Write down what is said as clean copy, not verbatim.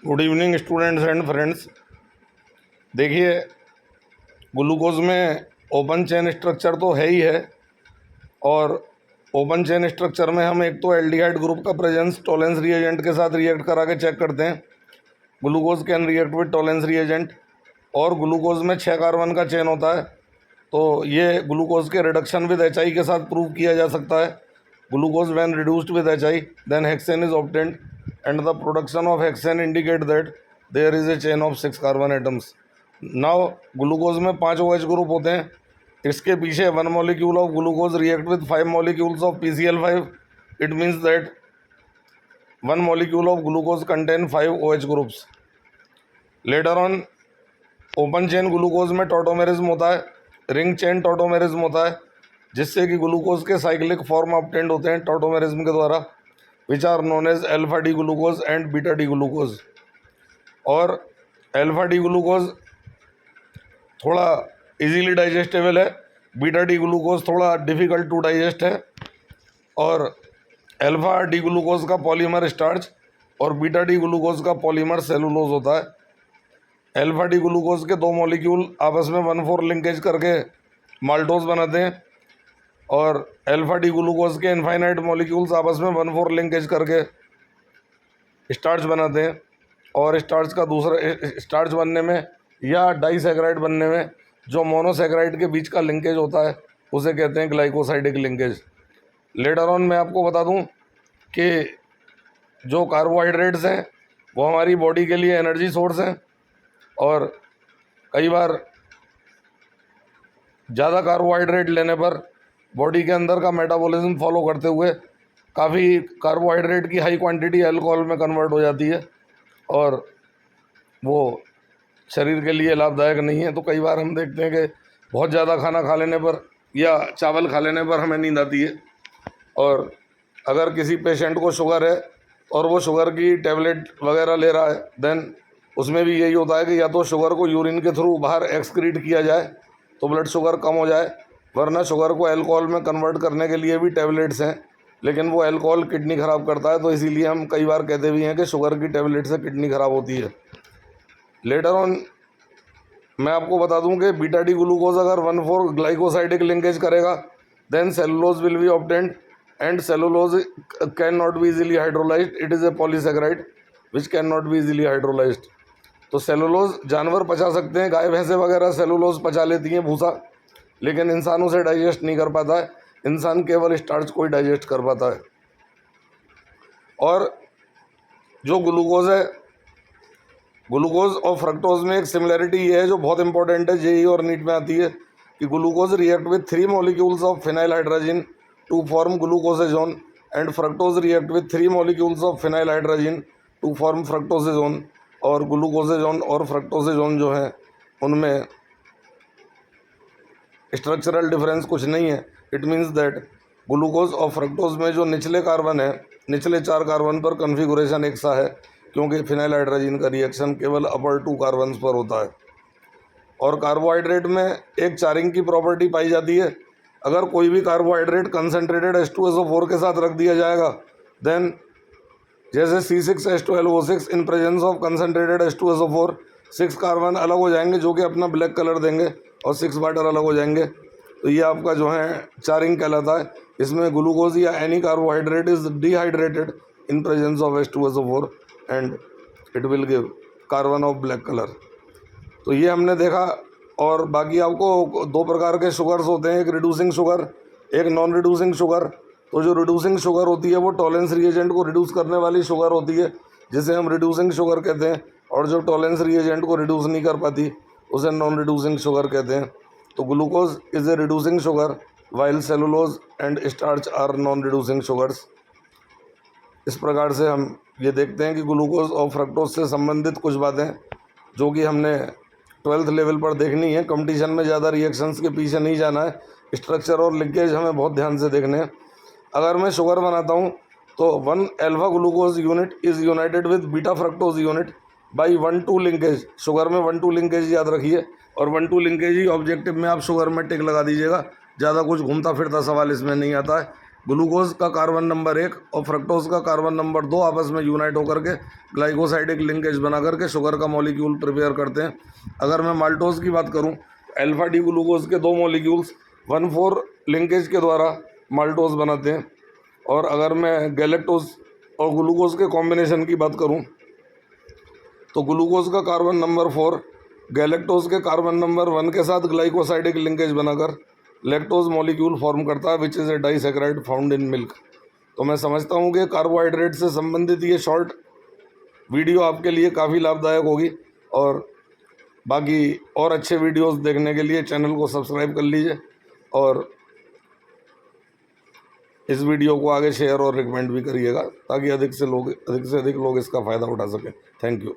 Good evening students and friends. देखिए, glucose में open chain structure तो है ही है, और ओपन चेन स्ट्रक्चर में हम एक तो एल्डिहाइड ग्रुप का प्रेजेंस टोलेंस रिएजेंट के साथ रिएक्ट करा के चेक करते हैं। Glucose can react with Tollens reagent, और ग्लूकोज में 6 कार्बन का चेन होता है, तो ये ग्लूकोज के रिडक्शन विद HI के साथ प्रूव किया जा सकता है। Glucose when reduced with HI then hexane is obtained and the production of hexane indicate that there is a chain of 6 carbon atoms. Now glucose में 5 OH ग्रुप होते हैं। इसके पीछे 1 molecule of glucose react with 5 molecules of PCl5. It means that 1 molecule of glucose contain 5 OH groups. Later on open chain glucose में tautomerism होता है, ring chain tautomerism होता है, जिससे कि ग्लूकोज के साइक्लिक फॉर्म ऑब्टेंड होते हैं टॉटोमेरिज्म के द्वारा, which are known as alpha D glucose and beta D glucose. और अल्फा डी ग्लूकोज थोड़ा इजीली डाइजेस्टेबल है, बीटा डी ग्लूकोज थोड़ा डिफ़िकल्ट टू डाइजेस्ट है। और अल्फा डी ग्लूकोज का पॉलीमर स्टार्च और बीटा डी ग्लूकोज का पॉलीमर सेलुलोज होता है। अल्फा डी ग्लूकोज के 2 मॉलिक्यूल आपस में 1,4 लिंकेज करके माल्टोज बनाते हैं, और अल्फा डी ग्लूकोज के इनफाइनाइट मॉलिक्यूल्स आपस में 1,4 लिंकेज करके स्टार्च बनाते हैं। और स्टार्च का दूसरा स्टार्च बनने में या डाइसैकेराइड बनने में जो मोनोसैकेराइड के बीच का लिंकेज होता है उसे कहते हैं ग्लाइकोसाइडिक लिंकेज। लेटर ऑन मैं आपको बता दूं कि जो कार्बोहाइड्रेट्स हैं वो हमारी बॉडी के लिए एनर्जी सोर्स हैं, और कई बार ज़्यादा कार्बोहाइड्रेट लेने पर बॉडी के अंदर का मेटाबॉलिज्म फॉलो करते हुए काफ़ी कार्बोहाइड्रेट की हाई क्वांटिटी अल्कोहल में कन्वर्ट हो जाती है, और वो शरीर के लिए लाभदायक नहीं है। तो कई बार हम देखते हैं कि बहुत ज़्यादा खाना खा लेने पर या चावल खा लेने पर हमें नींद आती है। और अगर किसी पेशेंट को शुगर है और वो शुगर की टेबलेट वगैरह ले रहा है, देन उसमें भी यही होता है कि या तो शुगर को यूरिन के थ्रू बाहर एक्सक्रीट किया जाए तो ब्लड शुगर कम हो जाए, वरना शुगर को अल्कोहल में कन्वर्ट करने के लिए भी टैबलेट्स हैं, लेकिन वो अल्कोहल किडनी ख़राब करता है, तो इसीलिए हम कई बार कहते भी हैं कि शुगर की टैबलेट से किडनी ख़राब होती है। लेटर ऑन मैं आपको बता दूं कि बीटा डी ग्लूकोज अगर 1,4 ग्लाइकोसाइडिक लिंकेज करेगा then cellulose will be obtained, and cellulose can not be easily hydrolysed, it is a polysaccharide which can not be easily hydrolysed. तो सेलुलोज जानवर पचा सकते हैं, गाय भैंसे वगैरह सेलुलोज पचा लेती हैं भूसा, लेकिन इंसान उसे डाइजेस्ट नहीं कर पाता है। इंसान केवल स्टार्च को ही डाइजेस्ट कर पाता है। और जो ग्लूकोज है, ग्लूकोज और फ्रक्टोज में एक सिमिलरिटी ये है जो बहुत इंपॉर्टेंट है, जेई और नीट में आती है, कि glucose react with 3 molecules of phenyl hydrogen to form glucosazone, and fructose react with 3 molecules of phenyl hydrogen to form fructosazone. और ग्लूकोसेजोन और फ्रक्टोसेजोन जो हैं उनमें स्ट्रक्चरल डिफरेंस कुछ नहीं है। इट मीन्स दैट ग्लूकोज और फ्रक्टोज में जो निचले कार्बन है, निचले 4 कार्बन पर कन्फिगुरेशन एक सा है, क्योंकि फिनाइल हाइड्रोजन का रिएक्शन केवल अपर 2 कार्बन्स पर होता है। और कार्बोहाइड्रेट में एक चारिंग की प्रॉपर्टी पाई जाती है। अगर कोई भी कार्बोहाइड्रेट कंसनट्रेटेड H2SO4 के साथ रख दिया जाएगा, देन जैसे C6H12O6 in presence of concentrated H2SO4 6 carbon अलग हो जाएंगे जो कि अपना ब्लैक कलर देंगे, और 6 वाटर अलग हो जाएंगे। तो ये आपका जो है चारिंग कहलाता है। इसमें ग्लूकोज या any carbohydrate is dehydrated in presence of H2SO4 and it will give carbon of black colour. तो ये हमने देखा। और बाकी आपको 2 प्रकार के शुगर्स होते हैं, एक रिड्यूसिंग शुगर, एक नॉन रिड्यूसिंग शुगर। तो जो रिड्यूसिंग शुगर होती है वो टॉलेंस रिएजेंट को रिड्यूस करने वाली शुगर होती है, जिसे हम रिड्यूसिंग शुगर कहते हैं, और जो टॉलेंस रिएजेंट को रिड्यूस नहीं कर पाती उसे नॉन रिड्यूसिंग शुगर कहते हैं। तो glucose is a reducing sugar while cellulose and starch are non reducing sugars. इस प्रकार से हम ये देखते हैं कि ग्लूकोज और फ्रक्टोज से संबंधित कुछ बातें जो कि हमने 12th लेवल पर देखनी है। कंपटीशन में ज़्यादा रिएक्शंस के पीछे नहीं जाना है, स्ट्रक्चर और लिंकेज हमें बहुत ध्यान से देखने हैं। अगर मैं शुगर बनाता हूँ तो 1 alpha glucose unit is United with beta fructose unit by 1,2 linkage. Sugar में 1,2 लिंकेज याद रखिए, और 1,2 लिंकेज ही ऑब्जेक्टिव में आप शुगर में टिक लगा दीजिएगा, ज़्यादा कुछ घूमता फिरता सवाल इसमें नहीं आता है। ग्लूकोज का कार्बन नंबर 1 और फ्रक्टोज का कार्बन नंबर 2 आपस में यूनाइट होकर के ग्लाइकोसाइडिक लिंकेज बना करके शुगर का मॉलिक्यूल प्रिपेयर करते हैं। अगर मैं माल्टोज की बात करूं, अल्फा डी ग्लूकोज के 2 मॉलिक्यूल्स 1,4 लिंकेज के द्वारा माल्टोज बनाते हैं। और अगर मैं गैलेक्टोज और ग्लूकोज के कॉम्बिनेशन की बात करूं तो ग्लूकोज का कार्बन नंबर 4 गैलेक्टोज के कार्बन नंबर 1 के साथ ग्लाइकोसाइडिक लिंकेज बनाकर लैक्टोज मॉलिक्यूल फॉर्म करता है, which is a disaccharide found in milk. तो मैं समझता हूँ कि कार्बोहाइड्रेट से संबंधित ये शॉर्ट वीडियो आपके लिए काफ़ी लाभदायक होगी। और बाकी और अच्छे वीडियोस देखने के लिए चैनल को सब्सक्राइब कर लीजिए और इस वीडियो को आगे शेयर और रिकमेंड भी करिएगा ताकि अधिक से अधिक लोग इसका फ़ायदा उठा सकें। Thank you.